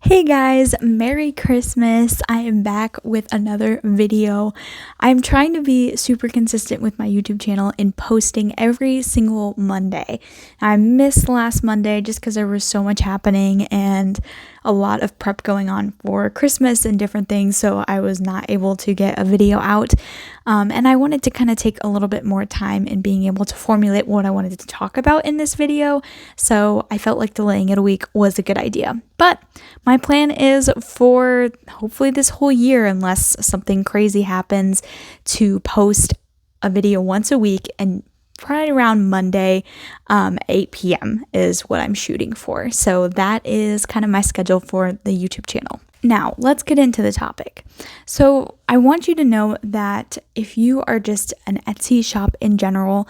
Hey guys, Merry Christmas. I am back with another video. I'm trying to be super consistent with my YouTube channel in posting every single Monday. I missed last Monday just because there was so much happening and a lot of prep going on for Christmas and different things, so I was not able to get a video out. And I wanted to kind of take a little bit more time in being able to formulate what I wanted to talk about in this video, so I felt like delaying it a week was a good idea. But my plan is for hopefully this whole year, unless something crazy happens, to post a video once a week, and right around Monday, 8 p.m. is what I'm shooting for. So that is kind of my schedule for the YouTube channel. Now, let's get into the topic. So I want you to know that if you are just an Etsy shop in general,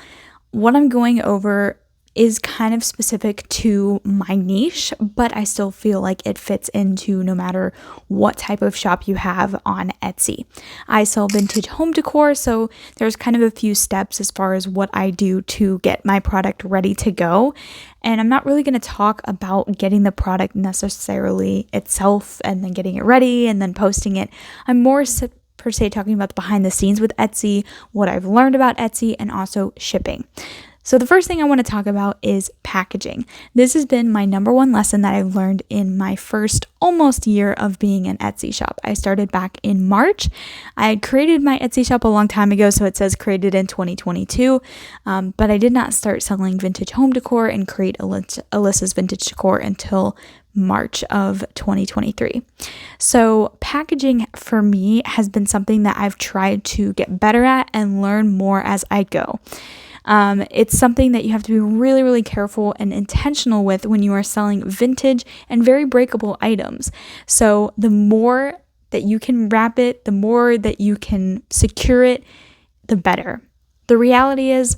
what I'm going over is kind of specific to my niche, but I still feel like it fits into no matter what type of shop you have on Etsy. I sell vintage home decor, so there's kind of a few steps as far as what I do to get my product ready to go. And I'm not really going to talk about getting the product necessarily itself and then getting it ready and then posting it. I'm more per se talking about the behind the scenes with Etsy, what I've learned about Etsy, and also shipping. So the first thing I want to talk about is packaging. This has been my number one lesson that I've learned in my first almost year of being an Etsy shop. I started back in March. I had created my Etsy shop a long time ago, so it says created in 2022, but I did not start selling vintage home decor and create Alyssa's Vintage Decor until March of 2023. So packaging for me has been something that I've tried to get better at and learn more as I go. It's something that you have to be really, really careful and intentional with when you are selling vintage and very breakable items. So the more that you can wrap it, the more that you can secure it, the better. The reality is,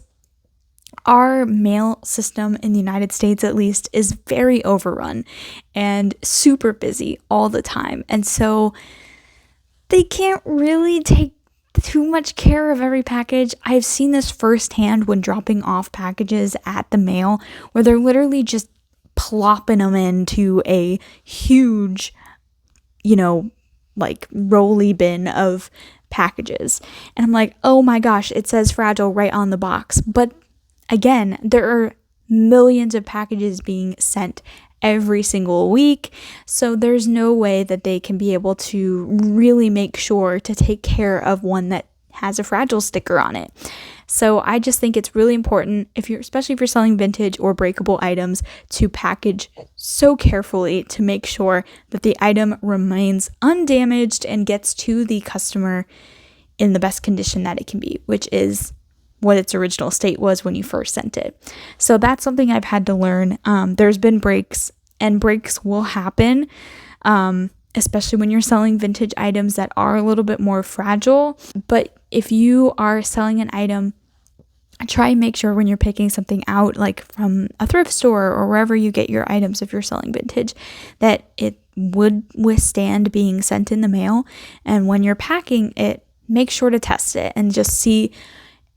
our mail system in the United States, at least, is very overrun and super busy all the time. And so they can't really take too much care of every package. I've seen this firsthand when dropping off packages at the mail, where they're literally just plopping them into a huge, like rolly bin of packages. And I'm like, oh my gosh, it says fragile right on the box. But again, there are millions of packages being sent every single week, so there's no way that they can be able to really make sure to take care of one that has a fragile sticker on it. So I just think it's really important, especially if you're selling vintage or breakable items, to package so carefully to make sure that the item remains undamaged and gets to the customer in the best condition that it can be, which is what its original state was when you first sent it. So that's something I've had to learn. There's been breaks, and breaks will happen, especially when you're selling vintage items that are a little bit more fragile. But if you are selling an item, try and make sure when you're picking something out, like from a thrift store or wherever you get your items, if you're selling vintage, that it would withstand being sent in the mail. And when you're packing it, make sure to test it and just see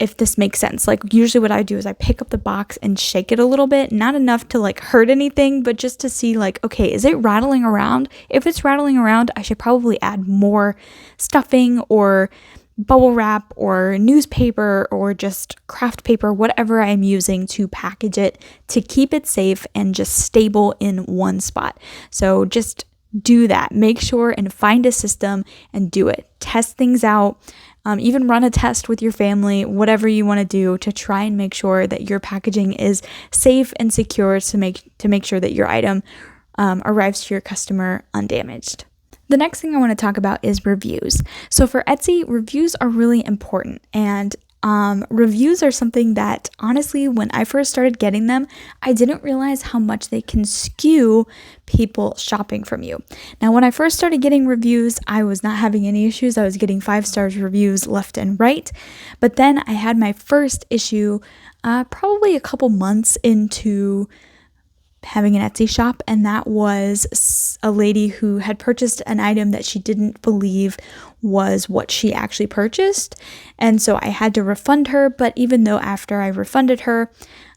if this makes sense. Like, usually what I do is I pick up the box and shake it a little bit, not enough to like hurt anything, but just to see like, okay, is it rattling around? If it's rattling around, I should probably add more stuffing or bubble wrap or newspaper or just craft paper, whatever I'm using to package it to keep it safe and just stable in one spot. So just do that. Make sure and find a system and do it. Test things out. Even run a test with your family, whatever you want to do to try and make sure that your packaging is safe and secure to make sure that your item arrives to your customer undamaged. The next thing I want to talk about is reviews. So for Etsy, reviews are really important, and reviews are something that, honestly, when I first started getting them, I didn't realize how much they can skew people shopping from you. Now, when I first started getting reviews, I was not having any issues. I was getting 5-star reviews left and right. But then I had my first issue probably a couple months into having an Etsy shop, and that was a lady who had purchased an item that she didn't believe was what she actually purchased. And so I had to refund her, but even though after I refunded her,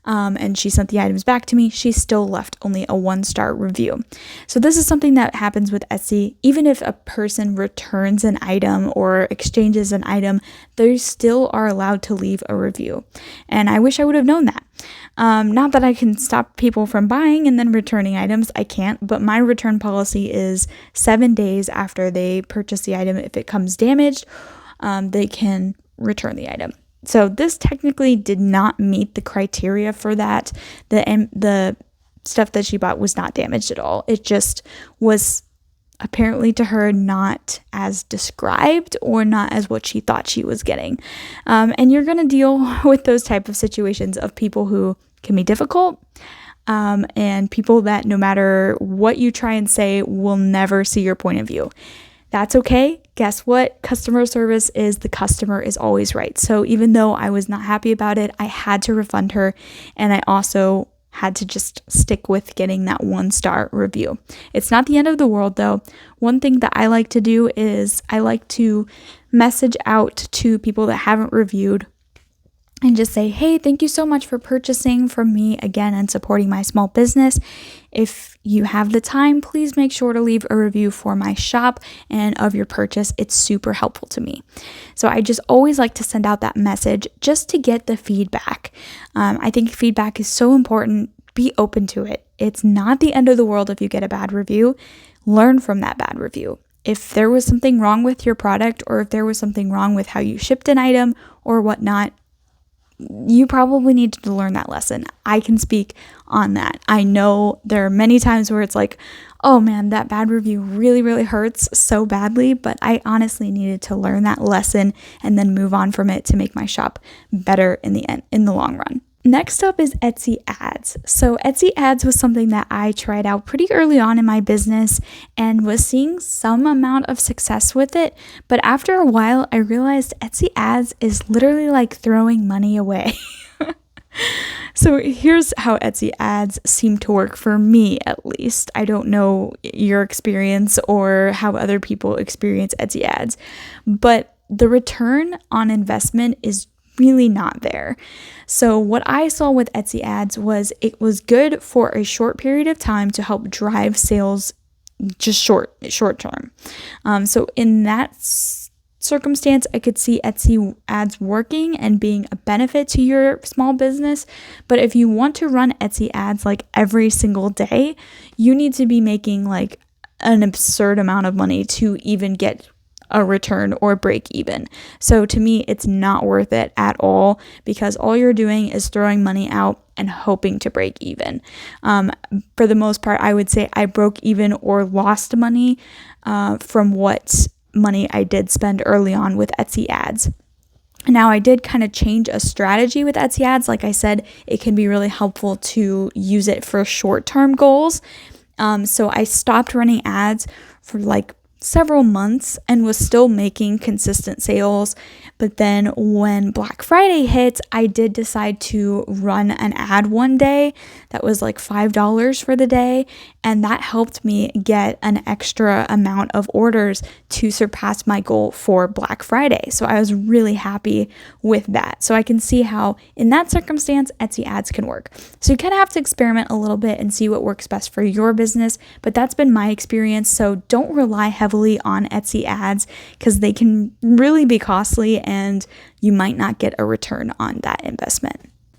and she sent the items back to me, she still left only a 1-star review. So this is something that happens with Etsy. Even if a person returns an item or exchanges an item, they still are allowed to leave a review. And I wish I would have known that. Not that I can stop people from buying and then returning items. I can't, but my return policy is 7 days after they purchase the item. If it comes damaged, they can return the item. So this technically did not meet the criteria for that. The stuff that she bought was not damaged at all. It just was apparently to her not as described or not as what she thought she was getting. And you're going to deal with those type of situations of people who can be difficult, and people that no matter what you try and say will never see your point of view. That's okay. Guess what? Customer service is the customer is always right. So even though I was not happy about it, I had to refund her, and I also had to just stick with getting that 1-star review. It's not the end of the world though. One thing that I like to do is I like to message out to people that haven't reviewed and just say, hey, thank you so much for purchasing from me again and supporting my small business. If you have the time, please make sure to leave a review for my shop and of your purchase. It's super helpful to me. So I just always like to send out that message just to get the feedback. I think feedback is so important. Be open to it. It's not the end of the world if you get a bad review. Learn from that bad review. If there was something wrong with your product, or if there was something wrong with how you shipped an item or whatnot, you probably need to learn that lesson. I can speak on that. I know there are many times where it's like, oh man, that bad review really, really hurts so badly, but I honestly needed to learn that lesson and then move on from it to make my shop better in the long run. Next up is Etsy ads. So Etsy ads was something that I tried out pretty early on in my business and was seeing some amount of success with it. But after a while, I realized Etsy ads is literally like throwing money away. So here's how Etsy ads seem to work for me, at least. I don't know your experience or how other people experience Etsy ads, but the return on investment is really not there. So what I saw with Etsy ads was it was good for a short period of time to help drive sales, just short term. So in that circumstance, I could see Etsy ads working and being a benefit to your small business. But if you want to run Etsy ads like every single day, you need to be making like an absurd amount of money to even get a return or break even. So to me, it's not worth it at all, because all you're doing is throwing money out and hoping to break even. For the most part, I would say I broke even or lost money from what money I did spend early on with Etsy ads. Now, I did kind of change a strategy with Etsy ads. Like I said, it can be really helpful to use it for short-term goals. So I stopped running ads for like several months and was still making consistent sales. But then when Black Friday hit, I did decide to run an ad one day that was like $5 for the day. And that helped me get an extra amount of orders to surpass my goal for Black Friday. So I was really happy with that. So I can see how in that circumstance, Etsy ads can work. So you kind of have to experiment a little bit and see what works best for your business. But that's been my experience. So don't rely heavily on Etsy ads, because they can really be costly and you might not get a return on that investment.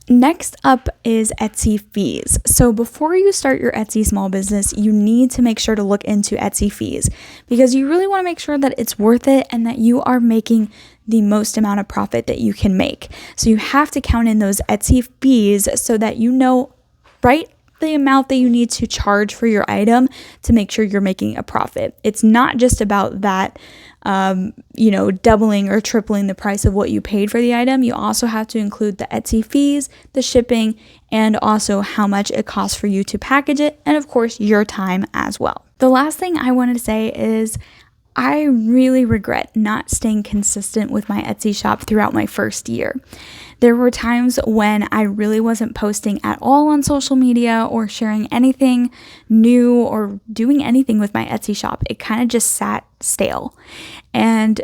Next up is Etsy fees. So before you start your Etsy small business, you need to make sure to look into Etsy fees, because you really want to make sure that it's worth it and that you are making the most amount of profit that you can make. So you have to count in those Etsy fees so that you know right the amount that you need to charge for your item to make sure you're making a profit. It's not just about that, doubling or tripling the price of what you paid for the item. You also have to include the Etsy fees, the shipping, and also how much it costs for you to package it, and of course, your time as well. The last thing I wanted to say is I really regret not staying consistent with my Etsy shop throughout my first year. There were times when I really wasn't posting at all on social media or sharing anything new or doing anything with my Etsy shop. It kind of just sat stale. And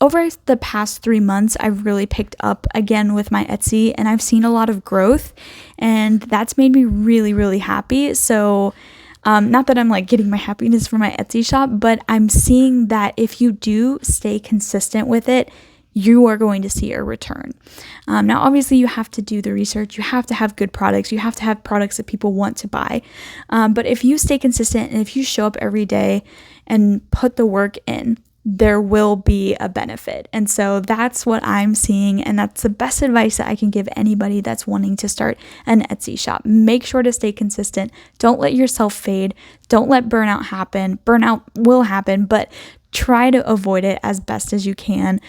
over the past 3 months, I've really picked up again with my Etsy, and I've seen a lot of growth, and that's made me really, really happy. So not that I'm like getting my happiness from my Etsy shop, but I'm seeing that if you do stay consistent with it, you are going to see a return. Now, obviously, you have to do the research. You have to have good products. You have to have products that people want to buy. But if you stay consistent and if you show up every day and put the work in, there will be a benefit. And so that's what I'm seeing. And that's the best advice that I can give anybody that's wanting to start an Etsy shop. Make sure to stay consistent. Don't let yourself fade. Don't let burnout happen. Burnout will happen, but try to avoid it as best as you can.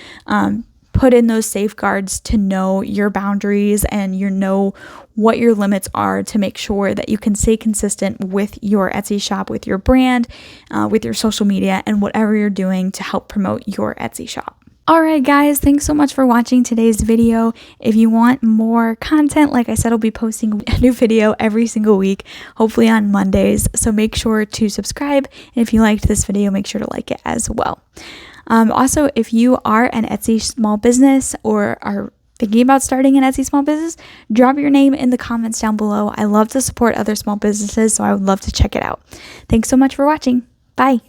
Put in those safeguards to know your boundaries and know what your limits are to make sure that you can stay consistent with your Etsy shop, with your brand, with your social media, and whatever you're doing to help promote your Etsy shop. Alright guys, thanks so much for watching today's video. If you want more content, like I said, I'll be posting a new video every single week, hopefully on Mondays. So make sure to subscribe. And if you liked this video, make sure to like it as well. Also, if you are an Etsy small business or are thinking about starting an Etsy small business, drop your name in the comments down below. I love to support other small businesses, so I would love to check it out. Thanks so much for watching. Bye.